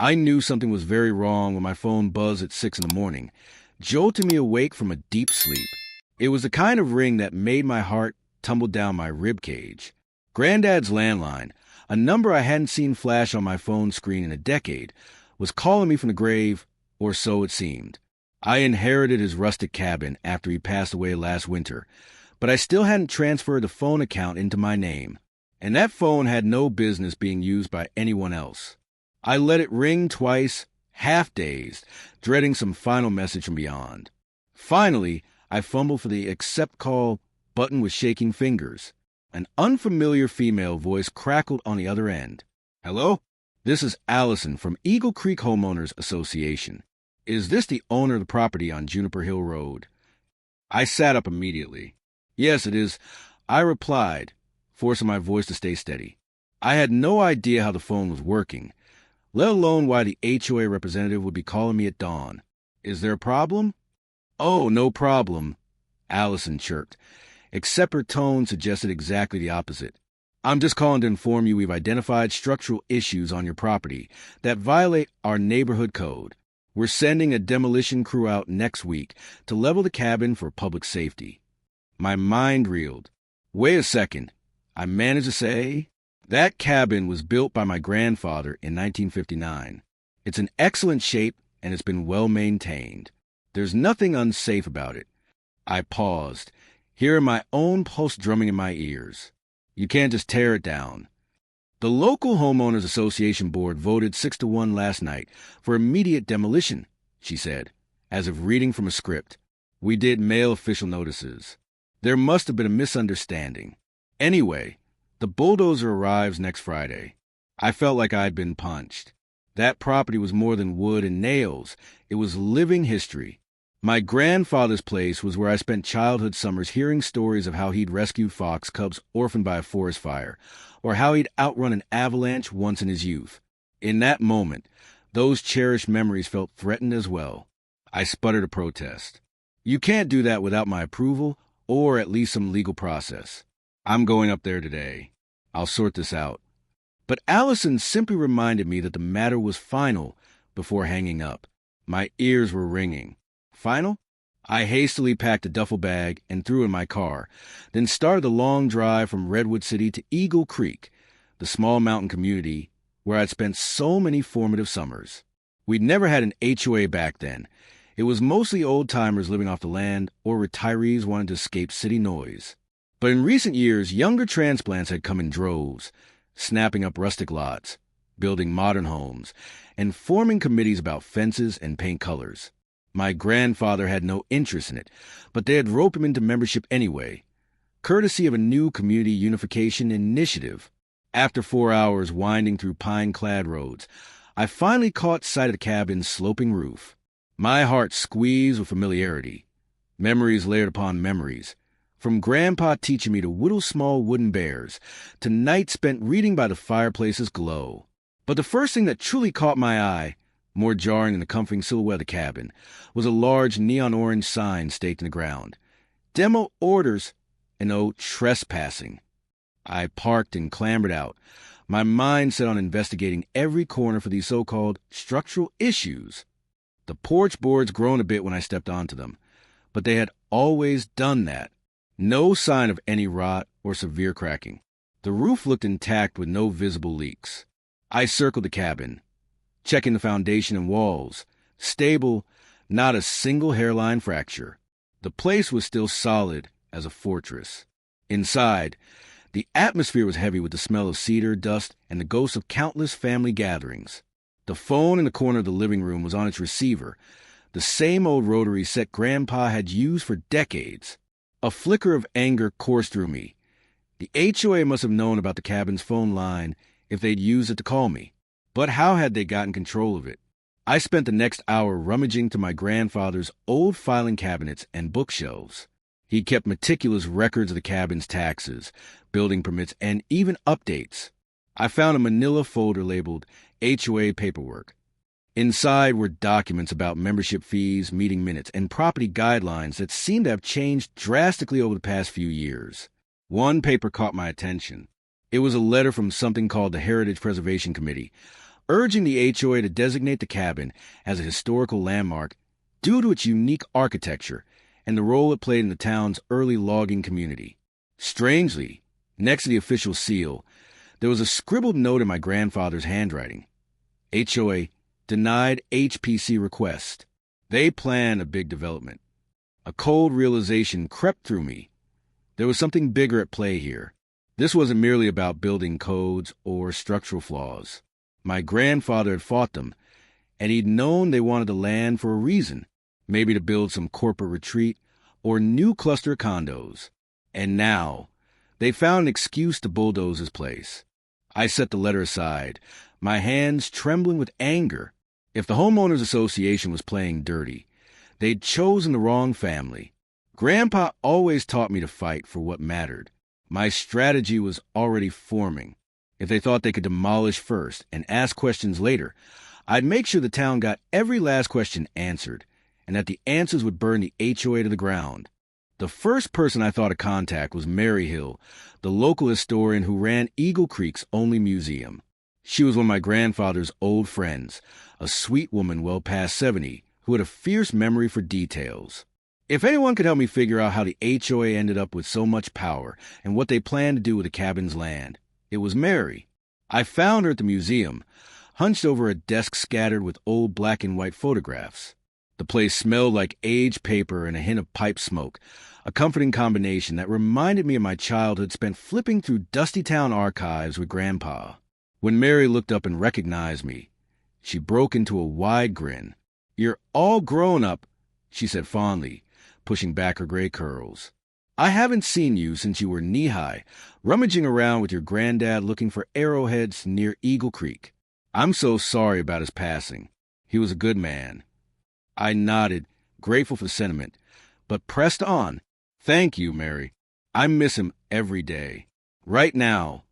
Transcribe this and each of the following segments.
I knew something was very wrong when my phone buzzed at 6 in the morning, jolting me awake from a deep sleep. It was the kind of ring that made my heart tumble down my rib cage. Granddad's landline, a number I hadn't seen flash on my phone screen in a decade, was calling me from the grave, or so it seemed. I inherited his rustic cabin after he passed away last winter, but I still hadn't transferred the phone account into my name, and that phone had no business being used by anyone else. I let it ring twice, half-dazed, dreading some final message from beyond. Finally, I fumbled for the accept call button with shaking fingers. An unfamiliar female voice crackled on the other end. "Hello? This is Allison from Eagle Creek Homeowners Association. Is this the owner of the property on Juniper Hill Road?" I sat up immediately. "Yes, it is," I replied, forcing my voice to stay steady. I had no idea how the phone was working, let alone why the HOA representative would be calling me at dawn. "Is there a problem?" "Oh, no problem," Allison chirped, except her tone suggested exactly the opposite. "I'm just calling to inform you we've identified structural issues on your property that violate our neighborhood code. We're sending a demolition crew out next week to level the cabin for public safety." My mind reeled. "Wait a second," I managed to say. "That cabin was built by my grandfather in 1959. It's in excellent shape and it's been well maintained. There's nothing unsafe about it." I paused, hearing my own pulse drumming in my ears. "You can't just tear it down." "The local Homeowners Association board voted 6-1 last night for immediate demolition," she said, as if reading from a script. "We did mail official notices. There must have been a misunderstanding. Anyway, the bulldozer arrives next Friday." I felt like I'd been punched. That property was more than wood and nails. It was living history. My grandfather's place was where I spent childhood summers hearing stories of how he'd rescued fox cubs orphaned by a forest fire, or how he'd outrun an avalanche once in his youth. In that moment, those cherished memories felt threatened as well. I sputtered a protest. "You can't do that without my approval, or at least some legal process. I'm going up there today. I'll sort this out." But Allison simply reminded me that the matter was final before hanging up. My ears were ringing. Final? I hastily packed a duffel bag and threw it in my car, then started the long drive from Redwood City to Eagle Creek, the small mountain community where I'd spent so many formative summers. We'd never had an HOA back then. It was mostly old-timers living off the land or retirees wanting to escape city noise. But in recent years, younger transplants had come in droves, snapping up rustic lots, building modern homes, and forming committees about fences and paint colors. My grandfather had no interest in it, but they had roped him into membership anyway, courtesy of a new community unification initiative. After 4 hours winding through pine-clad roads, I finally caught sight of the cabin's sloping roof. My heart squeezed with familiarity. Memories layered upon memories, from Grandpa teaching me to whittle small wooden bears, to nights spent reading by the fireplace's glow. But the first thing that truly caught my eye, more jarring than the comforting silhouette of the cabin, was a large neon-orange sign staked in the ground. "Demo orders," and "No trespassing." I parked and clambered out, my mind set on investigating every corner for these so-called structural issues. The porch boards groaned a bit when I stepped onto them, but they had always done that. No sign of any rot or severe cracking. The roof looked intact with no visible leaks. I circled the cabin, checking the foundation and walls. Stable, not a single hairline fracture. The place was still solid as a fortress. Inside, the atmosphere was heavy with the smell of cedar, dust, and the ghosts of countless family gatherings. The phone in the corner of the living room was on its receiver, the same old rotary set Grandpa had used for decades. A flicker of anger coursed through me. The HOA must have known about the cabin's phone line if they'd used it to call me. But how had they gotten control of it? I spent the next hour rummaging through my grandfather's old filing cabinets and bookshelves. He kept meticulous records of the cabin's taxes, building permits, and even updates. I found a manila folder labeled HOA paperwork. Inside were documents about membership fees, meeting minutes, and property guidelines that seemed to have changed drastically over the past few years. One paper caught my attention. It was a letter from something called the Heritage Preservation Committee, urging the HOA to designate the cabin as a historical landmark due to its unique architecture and the role it played in the town's early logging community. Strangely, next to the official seal, there was a scribbled note in my grandfather's handwriting. HOA denied HPC request. They planned a big development. A cold realization crept through me. There was something bigger at play here. This wasn't merely about building codes or structural flaws. My grandfather had fought them, and he'd known they wanted the land for a reason, maybe to build some corporate retreat or new cluster condos. And now, they found an excuse to bulldoze his place. I set the letter aside, my hands trembling with anger. If the Homeowners Association was playing dirty, they'd chosen the wrong family. Grandpa always taught me to fight for what mattered. My strategy was already forming. If they thought they could demolish first and ask questions later, I'd make sure the town got every last question answered, and that the answers would burn the HOA to the ground. The first person I thought of contact was Mary Hill, the local historian who ran Eagle Creek's only museum. She was one of my grandfather's old friends, a sweet woman well past 70 who had a fierce memory for details. If anyone could help me figure out how the HOA ended up with so much power and what they planned to do with the cabin's land, it was Mary. I found her at the museum, hunched over a desk scattered with old black and white photographs. The place smelled like aged paper and a hint of pipe smoke, a comforting combination that reminded me of my childhood spent flipping through dusty town archives with Grandpa. When Mary looked up and recognized me, she broke into a wide grin. "You're all grown up," she said fondly, pushing back her gray curls. "I haven't seen you since you were knee-high, rummaging around with your granddad looking for arrowheads near Eagle Creek. I'm so sorry about his passing. He was a good man." I nodded, grateful for the sentiment, but pressed on. "Thank you, Mary. I miss him every day. Right now,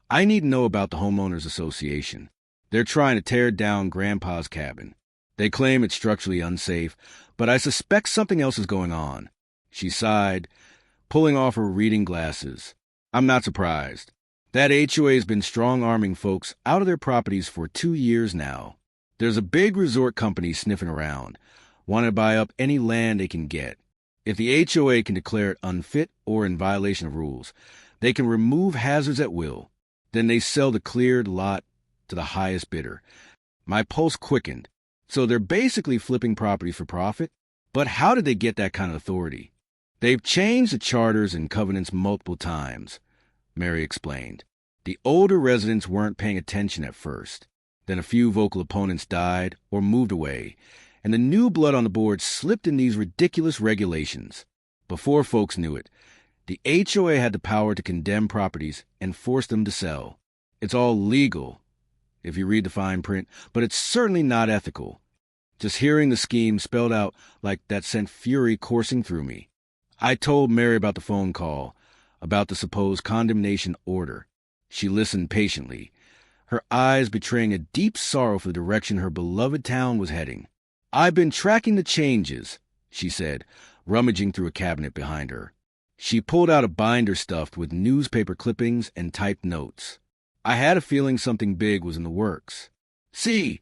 I need to know about the Homeowners Association. They're trying to tear down Grandpa's cabin. They claim it's structurally unsafe, but I suspect something else is going on." She sighed, pulling off her reading glasses. "I'm not surprised. That HOA has been strong-arming folks out of their properties for 2 years now. There's a big resort company sniffing around, wanting to buy up any land they can get. If the HOA can declare it unfit or in violation of rules, they can remove hazards at will. Then they sell the cleared lot to the highest bidder." My pulse quickened. So they're basically flipping properties for profit? But how did they get that kind of authority? "They've changed the charters and covenants multiple times," Mary explained. "The older residents weren't paying attention at first. Then a few vocal opponents died or moved away, and the new blood on the board slipped in these ridiculous regulations. Before folks knew it, the HOA had the power to condemn properties and force them to sell. It's all legal, if you read the fine print, but it's certainly not ethical. Just hearing the scheme spelled out like that sent fury coursing through me. I told Mary about the phone call, about the supposed condemnation order. She listened patiently, her eyes betraying a deep sorrow for the direction her beloved town was heading. "I've been tracking the changes," she said, rummaging through a cabinet behind her. She pulled out a binder stuffed with newspaper clippings and typed notes. I had a feeling something big was in the works. "See,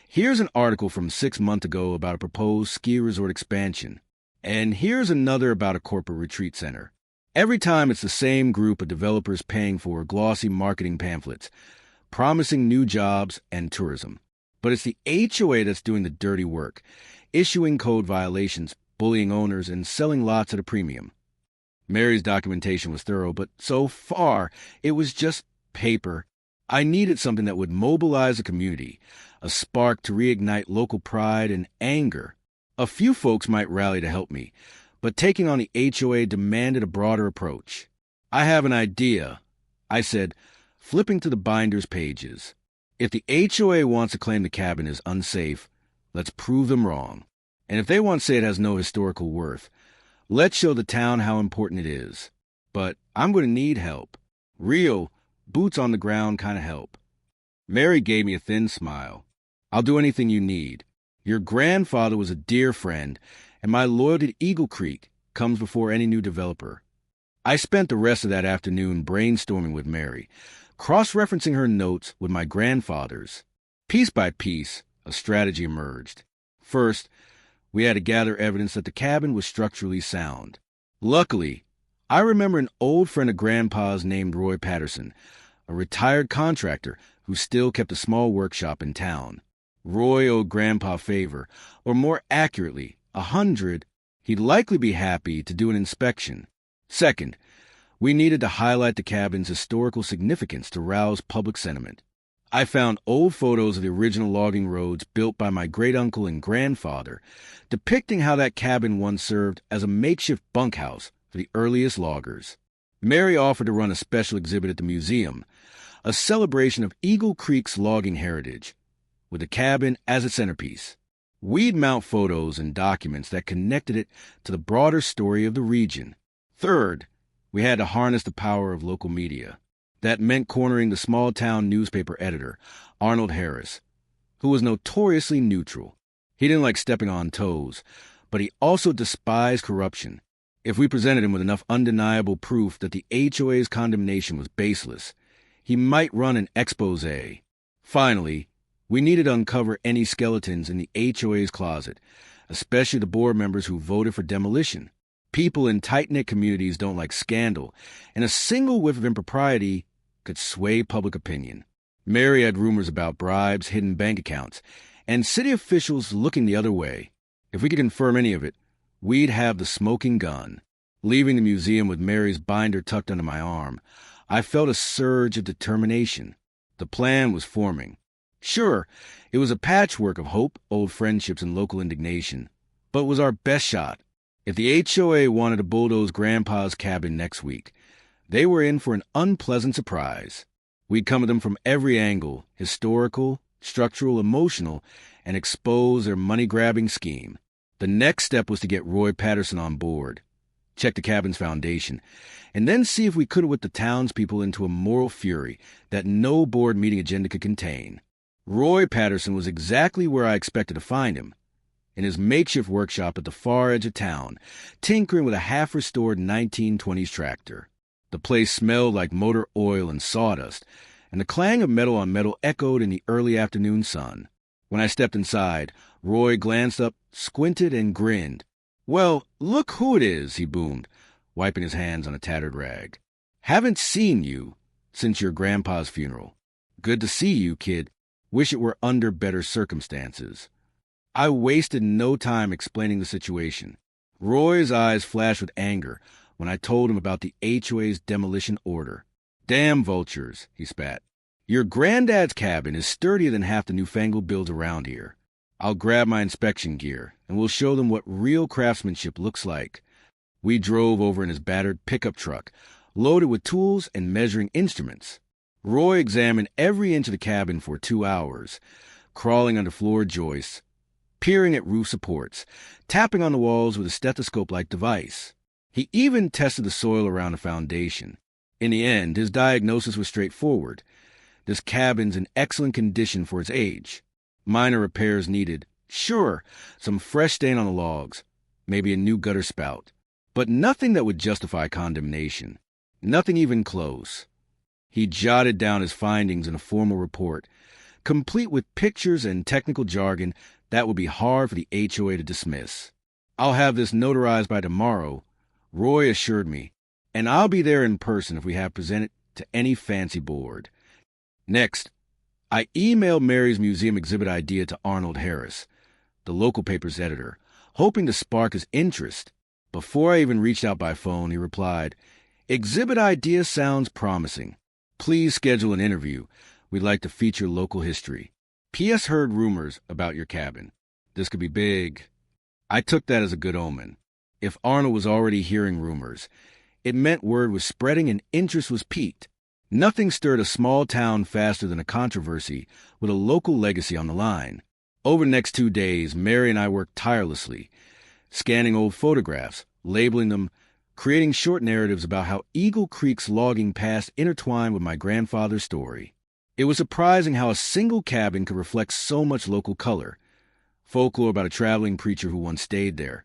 here's an article from 6 months ago about a proposed ski resort expansion. And here's another about a corporate retreat center. Every time it's the same group of developers paying for glossy marketing pamphlets, promising new jobs and tourism. But it's the HOA that's doing the dirty work, issuing code violations, bullying owners, and selling lots at a premium." Mary's documentation was thorough, but so far it was just paper. I needed something that would mobilize the community, a spark to reignite local pride and anger. A few folks might rally to help me, but taking on the HOA demanded a broader approach. "I have an idea," I said, flipping to the binder's pages. "If the HOA wants to claim the cabin is unsafe, let's prove them wrong. And if they want to say it has no historical worth, let's show the town how important it is. But I'm going to need help. Real, boots-on-the-ground kind of help." Mary gave me a thin smile. "I'll do anything you need. Your grandfather was a dear friend, and my loyalty to Eagle Creek comes before any new developer." I spent the rest of that afternoon brainstorming with Mary, cross-referencing her notes with my grandfather's. Piece by piece, a strategy emerged. First, we had to gather evidence that the cabin was structurally sound. Luckily, I remember an old friend of Grandpa's named Roy Patterson, a retired contractor who still kept a small workshop in town. Roy owed Grandpa a favor, or more accurately, 100. He'd likely be happy to do an inspection. Second, we needed to highlight the cabin's historical significance to rouse public sentiment. I found old photos of the original logging roads built by my great-uncle and grandfather, depicting how that cabin once served as a makeshift bunkhouse for the earliest loggers. Mary offered to run a special exhibit at the museum, a celebration of Eagle Creek's logging heritage, with the cabin as its centerpiece. We'd mount photos and documents that connected it to the broader story of the region. Third, we had to harness the power of local media. That meant cornering the small-town newspaper editor, Arnold Harris, who was notoriously neutral. He didn't like stepping on toes, but he also despised corruption. If we presented him with enough undeniable proof that the HOA's condemnation was baseless, he might run an expose. Finally, we needed to uncover any skeletons in the HOA's closet, especially the board members who voted for demolition. People in tight-knit communities don't like scandal, and a single whiff of impropriety could sway public opinion. Mary had rumors about bribes, hidden bank accounts, and city officials looking the other way. If we could confirm any of it, we'd have the smoking gun. Leaving the museum with Mary's binder tucked under my arm, I felt a surge of determination. The plan was forming. Sure, it was a patchwork of hope, old friendships, and local indignation, but it was our best shot. If the HOA wanted to bulldoze Grandpa's cabin next week, they were in for an unpleasant surprise. We'd come at them from every angle, historical, structural, emotional, and expose their money-grabbing scheme. The next step was to get Roy Patterson on board, check the cabin's foundation, and then see if we could whip the townspeople into a moral fury that no board meeting agenda could contain. Roy Patterson was exactly where I expected to find him, in his makeshift workshop at the far edge of town, tinkering with a half-restored 1920s tractor. The place smelled like motor oil and sawdust, and the clang of metal on metal echoed in the early afternoon sun. When I stepped inside, Roy glanced up, squinted, and grinned. "Well, look who it is," he boomed, wiping his hands on a tattered rag. "Haven't seen you since your grandpa's funeral. Good to see you, kid. Wish it were under better circumstances." I wasted no time explaining the situation. Roy's eyes flashed with anger when I told him about the HOA's demolition order. "Damn vultures," he spat. "Your granddad's cabin is sturdier than half the newfangled builds around here. I'll grab my inspection gear, and we'll show them what real craftsmanship looks like." We drove over in his battered pickup truck, loaded with tools and measuring instruments. Roy examined every inch of the cabin for 2 hours, crawling under floor joists, peering at roof supports, tapping on the walls with a stethoscope-like device. He even tested the soil around the foundation. In the end, his diagnosis was straightforward. This cabin's in excellent condition for its age. Minor repairs needed. Sure, some fresh stain on the logs, maybe a new gutter spout, but nothing that would justify condemnation. Nothing even close. He jotted down his findings in a formal report, complete with pictures and technical jargon that would be hard for the HOA to dismiss. "I'll have this notarized by tomorrow," Roy assured me, "and I'll be there in person if we have presented to any fancy board." Next, I emailed Mary's museum exhibit idea to Arnold Harris, the local paper's editor, hoping to spark his interest. Before I even reached out by phone, he replied, "Exhibit idea sounds promising. Please schedule an interview. We'd like to feature local history. P.S. heard rumors about your cabin. This could be big." I took that as a good omen. If Arnold was already hearing rumors, it meant word was spreading and interest was piqued. Nothing stirred a small town faster than a controversy with a local legacy on the line. Over the next 2 days, Mary and I worked tirelessly, scanning old photographs, labeling them, creating short narratives about how Eagle Creek's logging past intertwined with my grandfather's story. It was surprising how a single cabin could reflect so much local color. Folklore about a traveling preacher who once stayed there,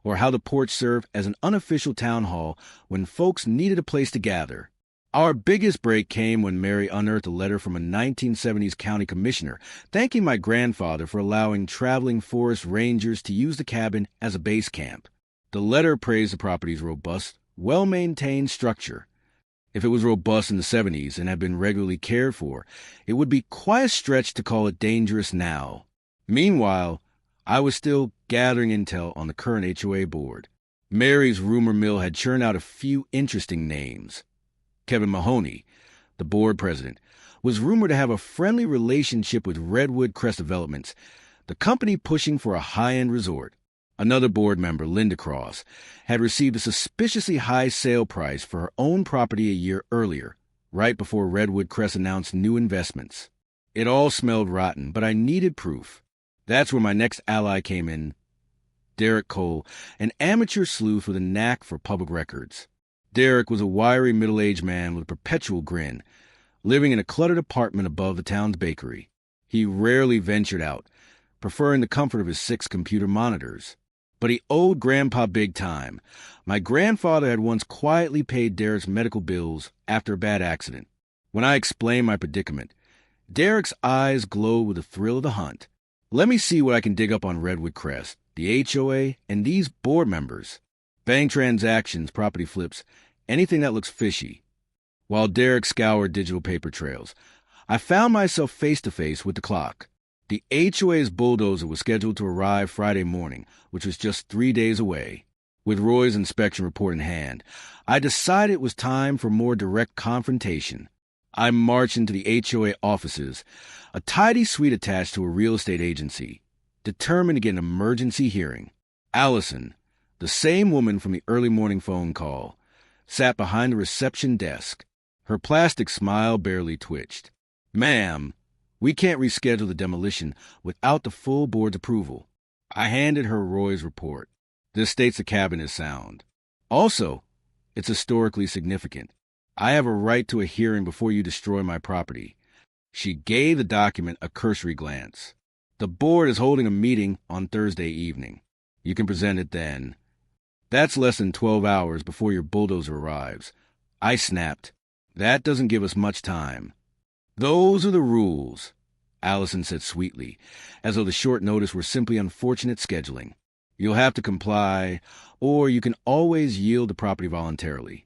or how the porch served as an unofficial town hall when folks needed a place to gather. Our biggest break came when Mary unearthed a letter from a 1970s county commissioner thanking my grandfather for allowing traveling forest rangers to use the cabin as a base camp. The letter praised the property's robust, well-maintained structure. If it was robust in the 70s and had been regularly cared for, it would be quite a stretch to call it dangerous now. Meanwhile, I was still gathering intel on the current HOA board. Mary's rumor mill had churned out a few interesting names. Kevin Mahoney, the board president, was rumored to have a friendly relationship with Redwood Crest Developments, the company pushing for a high-end resort. Another board member, Linda Cross, had received a suspiciously high sale price for her own property a year earlier, right before Redwood Crest announced new investments. It all smelled rotten, but I needed proof. That's where my next ally came in, Derek Cole, an amateur sleuth with a knack for public records. Derek was a wiry middle-aged man with a perpetual grin, living in a cluttered apartment above the town's bakery. He rarely ventured out, preferring the comfort of his 6 computer monitors. But he owed Grandpa big time. My grandfather had once quietly paid Derek's medical bills after a bad accident. When I explained my predicament, Derek's eyes glowed with the thrill of the hunt. Let me see what I can dig up on Redwood Crest, the HOA, and these board members. Bank transactions, property flips, anything that looks fishy. While Derek scoured digital paper trails, I found myself face-to-face with the clock. The HOA's bulldozer was scheduled to arrive Friday morning, which was just 3 days away. With Roy's inspection report in hand, I decided it was time for more direct confrontation. I marched into the HOA offices, a tidy suite attached to a real estate agency, determined to get an emergency hearing. Allison, the same woman from the early morning phone call, sat behind the reception desk. Her plastic smile barely twitched. "Ma'am, we can't reschedule the demolition without the full board's approval." I handed her Roy's report. "This states the cabin is sound. Also, it's historically significant. I have a right to a hearing before you destroy my property." She gave the document a cursory glance. "The board is holding a meeting on Thursday evening. You can present it then." "That's less than 12 hours before your bulldozer arrives." I snapped. "That doesn't give us much time." "Those are the rules," Allison said sweetly, as though the short notice were simply unfortunate scheduling. "You'll have to comply, or you can always yield the property voluntarily."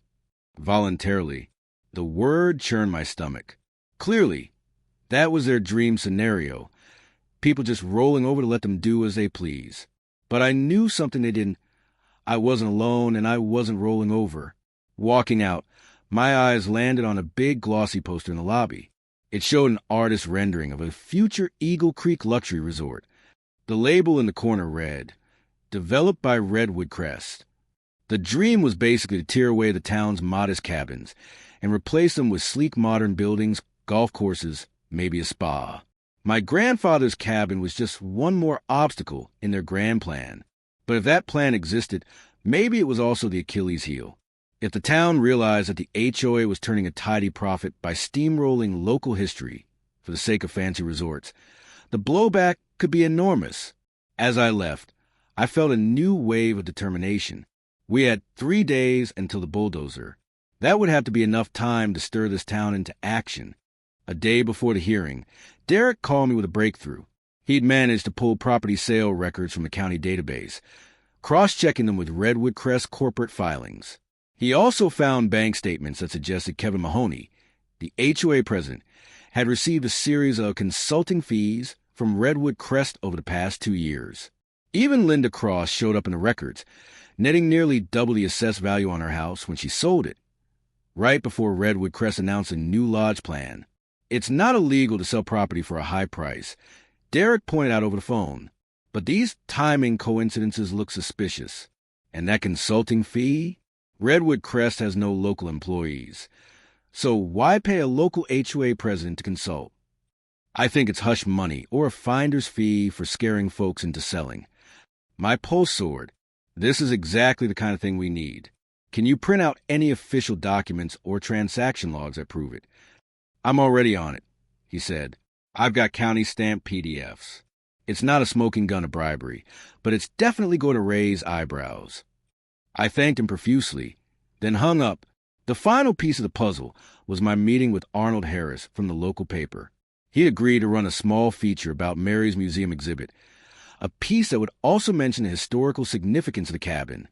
Voluntarily. The word churned my stomach. Clearly, that was their dream scenario. People just rolling over to let them do as they please. But I knew something they didn't. I wasn't alone, and I wasn't rolling over. Walking out, my eyes landed on a big glossy poster in the lobby. It showed an artist's rendering of a future Eagle Creek luxury resort. The label in the corner read, "Developed by Redwood Crest." The dream was basically to tear away the town's modest cabins and replace them with sleek modern buildings, golf courses, maybe a spa. My grandfather's cabin was just one more obstacle in their grand plan. But if that plan existed, maybe it was also the Achilles heel. If the town realized that the HOA was turning a tidy profit by steamrolling local history for the sake of fancy resorts, the blowback could be enormous. As I left, I felt a new wave of determination. We had 3 days until the bulldozer. That would have to be enough time to stir this town into action. A day before the hearing, Derek called me with a breakthrough. He'd managed to pull property sale records from the county database, cross-checking them with Redwood Crest corporate filings. He also found bank statements that suggested Kevin Mahoney, the HOA president, had received a series of consulting fees from Redwood Crest over the past 2 years. Even Linda Cross showed up in the records, netting nearly double the assessed value on her house when she sold it, right before Redwood Crest announced a new lodge plan. It's not illegal to sell property for a high price, Derek pointed out over the phone, but these timing coincidences look suspicious. And that consulting fee? Redwood Crest has no local employees, so why pay a local HOA president to consult? I think it's hush money or a finder's fee for scaring folks into selling. My pulse soared. This is exactly the kind of thing we need. Can you print out any official documents or transaction logs that prove it? "I'm already on it," he said. "I've got county stamped PDFs. It's not a smoking gun of bribery, but it's definitely going to raise eyebrows." I thanked him profusely, then hung up, The final piece of the puzzle was my meeting with Arnold Harris from the local paper. He agreed to run a small feature about Mary's museum exhibit, a piece that would also mention the historical significance of the cabin,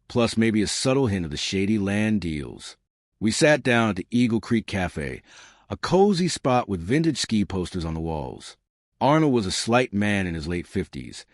plus maybe a subtle hint of the shady land deals. We sat down at the Eagle Creek Cafe, a cozy spot with vintage ski posters on the walls. Arnold was a slight man in his late 50s,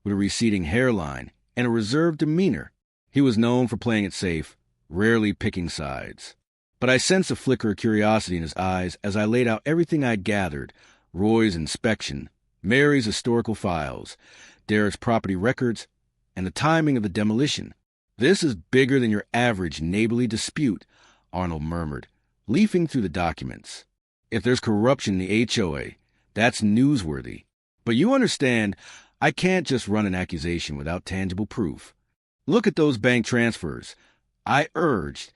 with a receding hairline and a reserved demeanor. He was known for playing it safe, rarely picking sides. But I sensed a flicker of curiosity in his eyes as I laid out everything I'd gathered: Roy's inspection, Mary's historical files, Derek's property records, and the timing of the demolition. "This is bigger than your average neighborly dispute," Arnold murmured, leafing through the documents. "If there's corruption in the HOA, that's newsworthy. But you understand, I can't just run an accusation without tangible proof. Look at those bank transfers," I urged,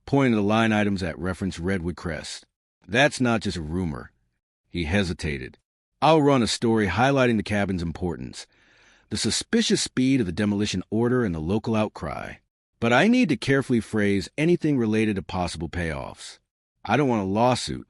pointing to the line items that reference Redwood Crest. "That's not just a rumor." He hesitated. "I'll run a story highlighting the cabin's importance, the suspicious speed of the demolition order, and the local outcry. But I need to carefully phrase anything related to possible payoffs. I don't want a lawsuit."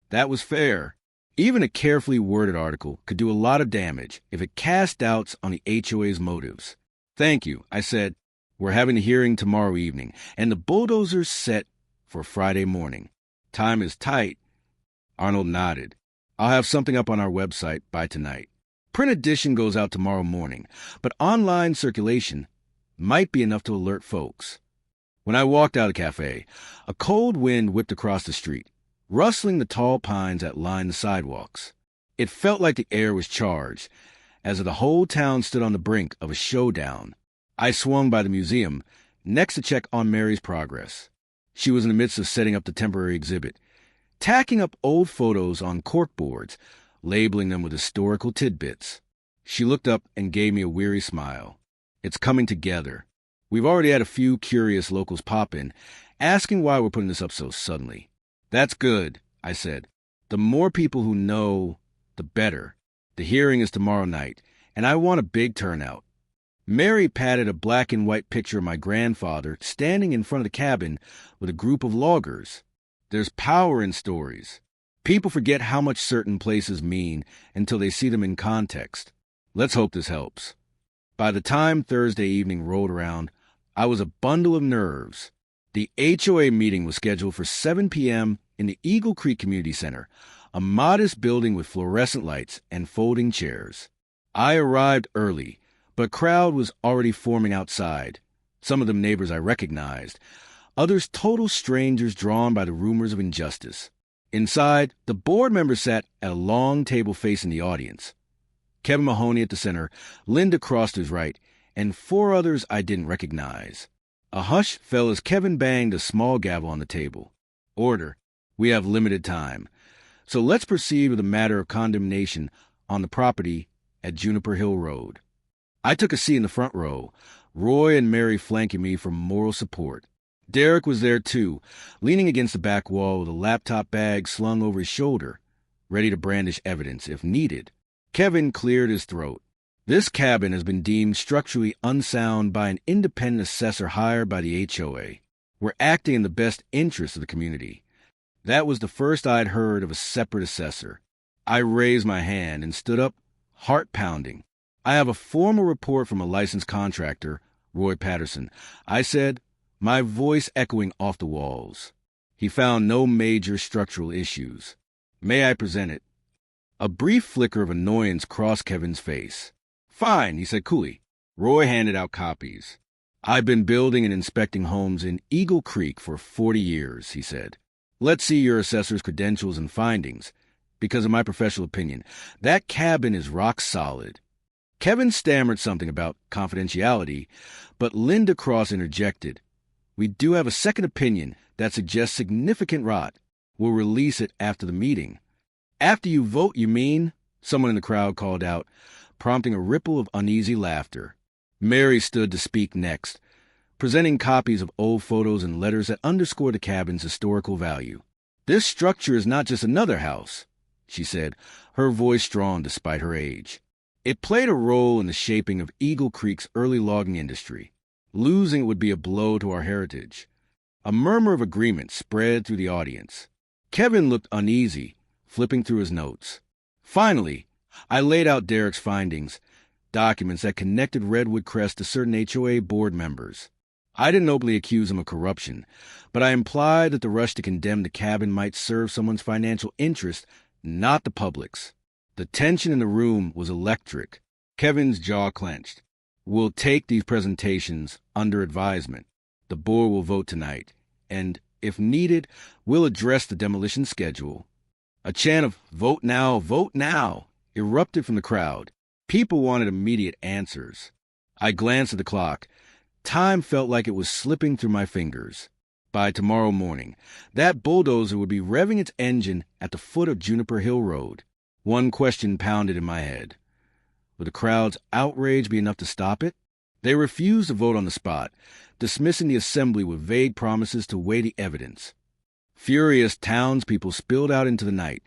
That was fair. Even a carefully worded article could do a lot of damage if it cast doubts on the HOA's motives. "Thank you," I said. "We're having a hearing tomorrow evening, and the bulldozer's set for Friday morning. Time is tight." Arnold nodded. "I'll have something up on our website by tonight. Print edition goes out tomorrow morning, but online circulation might be enough to alert folks." When I walked out of the cafe, a cold wind whipped across the street, rustling the tall pines that lined the sidewalks. It felt like the air was charged, as if the whole town stood on the brink of a showdown. I swung by the museum, next to check on Mary's progress. She was in the midst of setting up the temporary exhibit, tacking up old photos on corkboards, labeling them with historical tidbits. She looked up and gave me a weary smile. "It's coming together. We've already had a few curious locals pop in, asking why we're putting this up so suddenly." "That's good," I said. "The more people who know, the better. The hearing is tomorrow night, and I want a big turnout." Mary patted a black and white picture of my grandfather standing in front of the cabin with a group of loggers. "There's power in stories. People forget how much certain places mean until they see them in context. Let's hope this helps." By the time Thursday evening rolled around, I was a bundle of nerves. The HOA meeting was scheduled for 7 p.m. in the Eagle Creek Community Center, a modest building with fluorescent lights and folding chairs. I arrived early, but a crowd was already forming outside, some of them neighbors I recognized, others total strangers drawn by the rumors of injustice. Inside, the board members sat at a long table facing the audience. Kevin Mahoney at the center, Linda crossed to his right, and 4 others I didn't recognize. A hush fell as Kevin banged a small gavel on the table. "Order. We have limited time. So let's proceed with the matter of condemnation on the property at Juniper Hill Road." I took a seat in the front row, Roy and Mary flanking me for moral support. Derek was there too, leaning against the back wall with a laptop bag slung over his shoulder, ready to brandish evidence if needed. Kevin cleared his throat. "This cabin has been deemed structurally unsound by an independent assessor hired by the HOA. We're acting in the best interest of the community." That was the first I'd heard of a separate assessor. I raised my hand and stood up, heart pounding. "I have a formal report from a licensed contractor, Roy Patterson," I said, my voice echoing off the walls. "He found no major structural issues. May I present it?" A brief flicker of annoyance crossed Kevin's face. "Fine," he said coolly. Roy handed out copies. "I've been building and inspecting homes in Eagle Creek for 40 years, he said. "Let's see your assessor's credentials and findings. Because in my professional opinion, that cabin is rock solid." Kevin stammered something about confidentiality, but Linda Cross interjected. "We do have a second opinion that suggests significant rot. We'll release it after the meeting." "After you vote, you mean?" someone in the crowd called out, prompting a ripple of uneasy laughter. Mary stood to speak next, presenting copies of old photos and letters that underscore the cabin's historical value. "This structure is not just another house," she said, her voice strong despite her age. "It played a role in the shaping of Eagle Creek's early logging industry. Losing it would be a blow to our heritage. A murmur of agreement spread through the audience. Kevin looked uneasy, flipping through his notes. Finally, I laid out Derek's findings, documents that connected Redwood Crest to certain HOA board members. I didn't openly accuse him of corruption, but I implied that the rush to condemn the cabin might serve someone's financial interest, not the public's. The tension in the room was electric. Kevin's jaw clenched. We'll take these presentations under advisement. The board will vote tonight, and, if needed, we'll address the demolition schedule. A chant of vote now, erupted from the crowd. People wanted immediate answers. I glanced at the clock. Time felt like it was slipping through my fingers. By tomorrow morning, that bulldozer would be revving its engine at the foot of Juniper Hill Road. One question pounded in my head. Would the crowd's outrage be enough to stop it? They refused to vote on the spot, dismissing the assembly with vague promises to weigh the evidence. Furious townspeople spilled out into the night,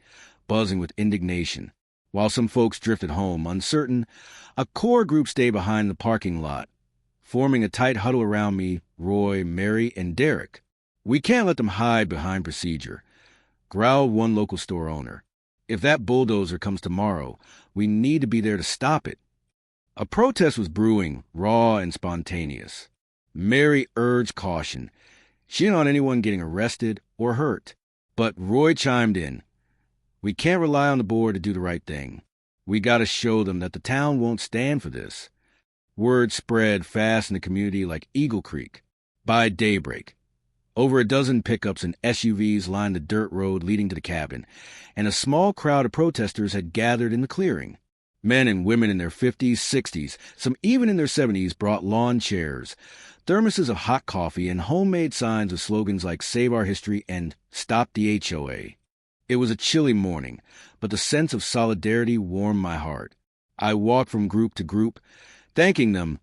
buzzing with indignation. While some folks drifted home, uncertain, a core group stayed behind the parking lot, forming a tight huddle around me, Roy, Mary, and Derek. We can't let them hide behind procedure, growled one local store owner. If that bulldozer comes tomorrow, we need to be there to stop it. A protest was brewing, raw and spontaneous. Mary urged caution. She didn't want anyone getting arrested or hurt. But Roy chimed in. We can't rely on the board to do the right thing. We got to show them that the town won't stand for this. Word spread fast in the community like Eagle Creek. By daybreak, over a dozen pickups and SUVs lined the dirt road leading to the cabin, and a small crowd of protesters had gathered in the clearing. Men and women in their 50s, 60s, some even in their 70s brought lawn chairs, thermoses of hot coffee, and homemade signs with slogans like Save Our History and Stop the HOA. It was a chilly morning, but the sense of solidarity warmed my heart. I walked from group to group, thanking them,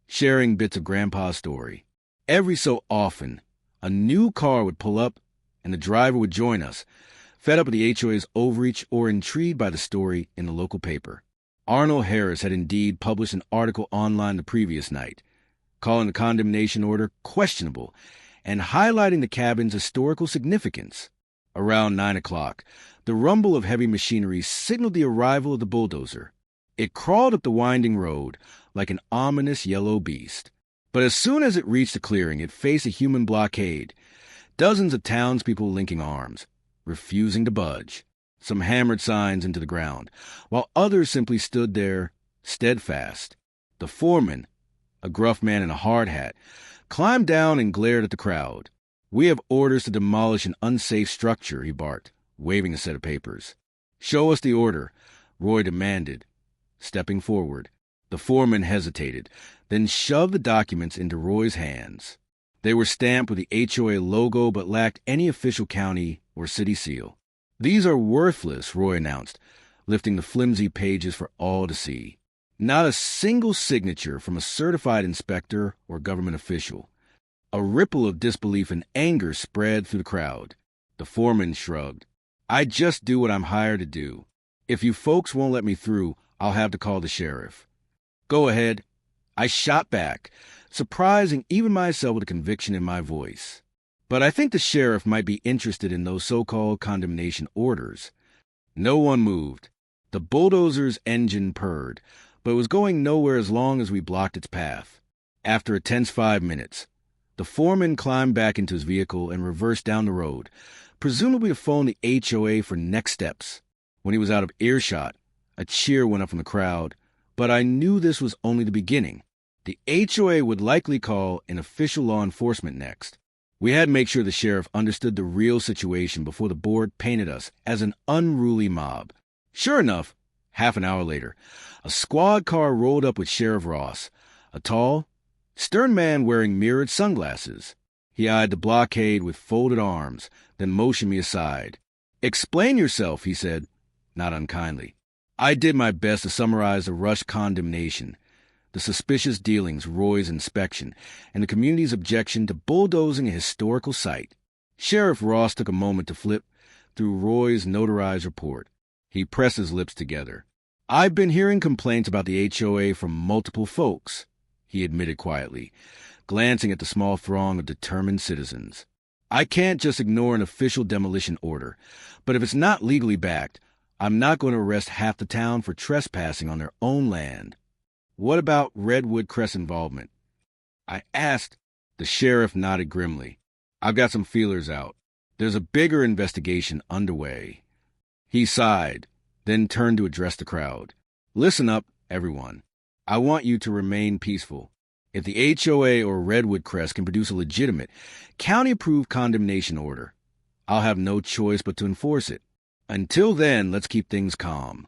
sharing bits of Grandpa's story. Every so often, a new car would pull up, and the driver would join us, fed up with the HOA's overreach or intrigued by the story in the local paper. Arnold Harris had indeed published an article online the previous night, calling the condemnation order questionable and highlighting the cabin's historical significance. Around 9 o'clock, the rumble of heavy machinery signaled the arrival of the bulldozer. It crawled up the winding road like an ominous yellow beast. But as soon as it reached the clearing, it faced a human blockade, dozens of townspeople linking arms, refusing to budge. Some hammered signs into the ground, while others simply stood there, steadfast. The foreman, a gruff man in a hard hat, climbed down and glared at the crowd. We have orders to demolish an unsafe structure, he barked, waving a set of papers. Show us the order, Roy demanded, stepping forward. The foreman hesitated, then shoved the documents into Roy's hands. They were stamped with the HOA logo but lacked any official county or city seal. These are worthless, Roy announced, lifting the flimsy pages for all to see. Not a single signature from a certified inspector or government official. A ripple of disbelief and anger spread through the crowd. The foreman shrugged. I just do what I'm hired to do. If you folks won't let me through, I'll have to call the sheriff. Go ahead. I shot back, surprising even myself with the conviction in my voice. But I think the sheriff might be interested in those so-called condemnation orders. No one moved. The bulldozer's engine purred, but it was going nowhere as long as we blocked its path. After a tense 5 minutes, the foreman climbed back into his vehicle and reversed down the road, presumably to phone the HOA for next steps. When he was out of earshot, a cheer went up from the crowd, but I knew this was only the beginning. The HOA would likely call an official law enforcement next. We had to make sure the sheriff understood the real situation before the board painted us as an unruly mob. Sure enough, half an hour later, a squad car rolled up with Sheriff Ross, a tall, stern man wearing mirrored sunglasses. He eyed the blockade with folded arms, then motioned me aside. Explain yourself, he said, not unkindly. I did my best to summarize the rush condemnation, the suspicious dealings, Roy's inspection, and the community's objection to bulldozing a historical site. Sheriff Ross took a moment to flip through Roy's notarized report. He pressed his lips together. I've been hearing complaints about the HOA from multiple folks, he admitted quietly, glancing at the small throng of determined citizens. I can't just ignore an official demolition order, but if it's not legally backed, I'm not going to arrest half the town for trespassing on their own land. What about Redwood Crest involvement? I asked. The sheriff nodded grimly. I've got some feelers out. There's a bigger investigation underway. He sighed, then turned to address the crowd. Listen up, everyone. I want you to remain peaceful. If the HOA or Redwood Crest can produce a legitimate, county-approved condemnation order, I'll have no choice but to enforce it. Until then, let's keep things calm.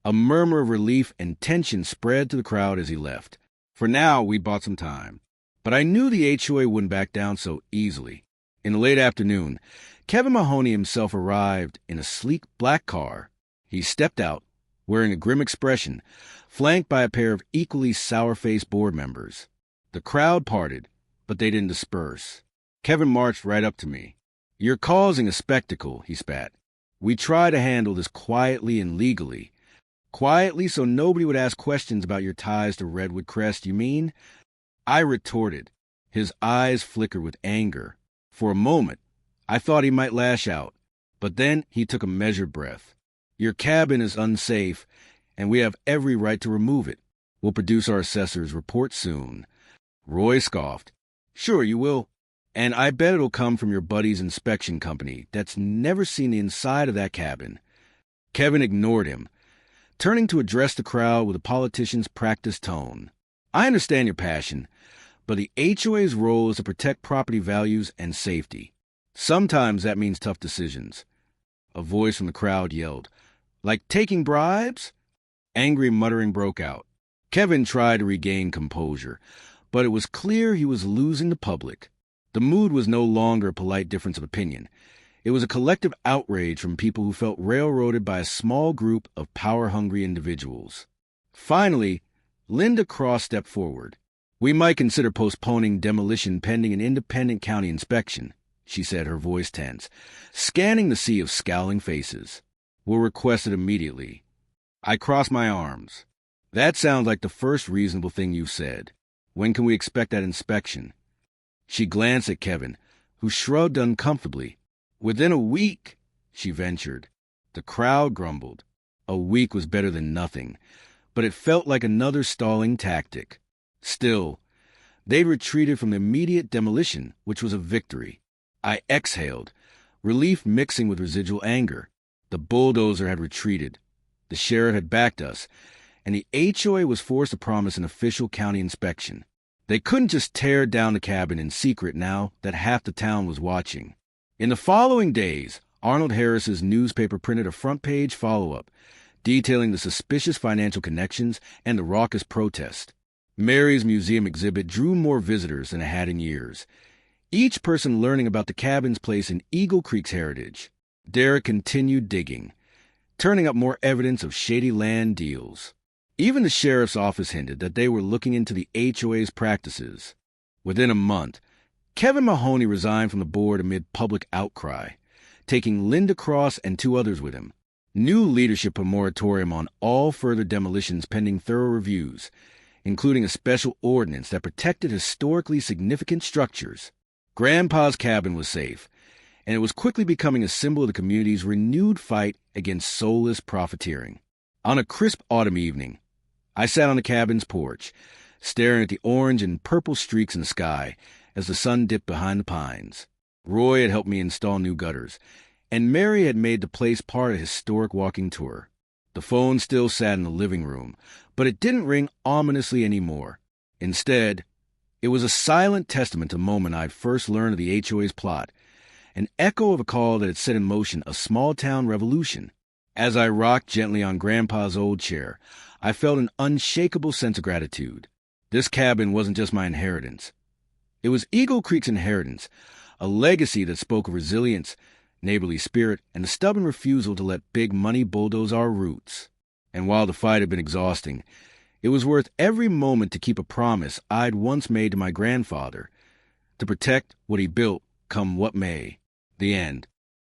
A murmur of relief and tension spread to the crowd as he left. For now, we bought some time. But I knew the HOA wouldn't back down so easily. In the late afternoon, Kevin Mahoney himself arrived in a sleek black car. He stepped out, wearing a grim expression, flanked by a pair of equally sour-faced board members. The crowd parted, but they didn't disperse. Kevin marched right up to me. You're causing a spectacle, he spat. We try to handle this quietly and legally. Quietly so nobody would ask questions about your ties to Redwood Crest, you mean? I retorted. His eyes flickered with anger. For a moment, I thought he might lash out, but then he took a measured breath. Your cabin is unsafe, and we have every right to remove it. We'll produce our assessor's report soon. Roy scoffed. Sure you will. And I bet it'll come from your buddy's inspection company that's never seen the inside of that cabin. Kevin ignored him, turning to address the crowd with a politician's practiced tone. I understand your passion, but the HOA's role is to protect property values and safety. Sometimes that means tough decisions. A voice from the crowd yelled, Like taking bribes? Angry muttering broke out. Kevin tried to regain composure, but it was clear he was losing the public. The mood was no longer a polite difference of opinion. It was a collective outrage from people who felt railroaded by a small group of power-hungry individuals. Finally, Linda Cross stepped forward. We might consider postponing demolition pending an independent county inspection, she said, her voice tense, scanning the sea of scowling faces. We'll request it immediately. I crossed my arms. That sounds like the first reasonable thing you've said. When can we expect that inspection? She glanced at Kevin, who shrugged uncomfortably. Within a week, she ventured. The crowd grumbled. A week was better than nothing, but it felt like another stalling tactic. Still, they'd retreated from the immediate demolition, which was a victory. I exhaled, relief mixing with residual anger. The bulldozer had retreated. The sheriff had backed us, and the HOA was forced to promise an official county inspection. They couldn't just tear down the cabin in secret now that half the town was watching. In the following days, Arnold Harris's newspaper printed a front-page follow-up, detailing the suspicious financial connections and the raucous protest. Mary's museum exhibit drew more visitors than it had in years, each person learning about the cabin's place in Eagle Creek's heritage. Derek continued digging, turning up more evidence of shady land deals. Even the sheriff's office hinted that they were looking into the HOA's practices. Within a month, Kevin Mahoney resigned from the board amid public outcry, taking Linda Cross and 2 others with him. New leadership put a moratorium on all further demolitions pending thorough reviews, including a special ordinance that protected historically significant structures. Grandpa's cabin was safe, and it was quickly becoming a symbol of the community's renewed fight against soulless profiteering. On a crisp autumn evening, I sat on the cabin's porch, staring at the orange and purple streaks in the sky as the sun dipped behind the pines. Roy had helped me install new gutters, and Mary had made the place part of a historic walking tour. The phone still sat in the living room, but it didn't ring ominously anymore. Instead, it was a silent testament to the moment I'd first learned of the HOA's plot, an echo of a call that had set in motion a small-town revolution. As I rocked gently on Grandpa's old chair, I felt an unshakable sense of gratitude. This cabin wasn't just my inheritance. It was Eagle Creek's inheritance, a legacy that spoke of resilience, neighborly spirit, and the stubborn refusal to let big money bulldoze our roots. And while the fight had been exhausting, it was worth every moment to keep a promise I'd once made to my grandfather, to protect what he built, come what may. The end.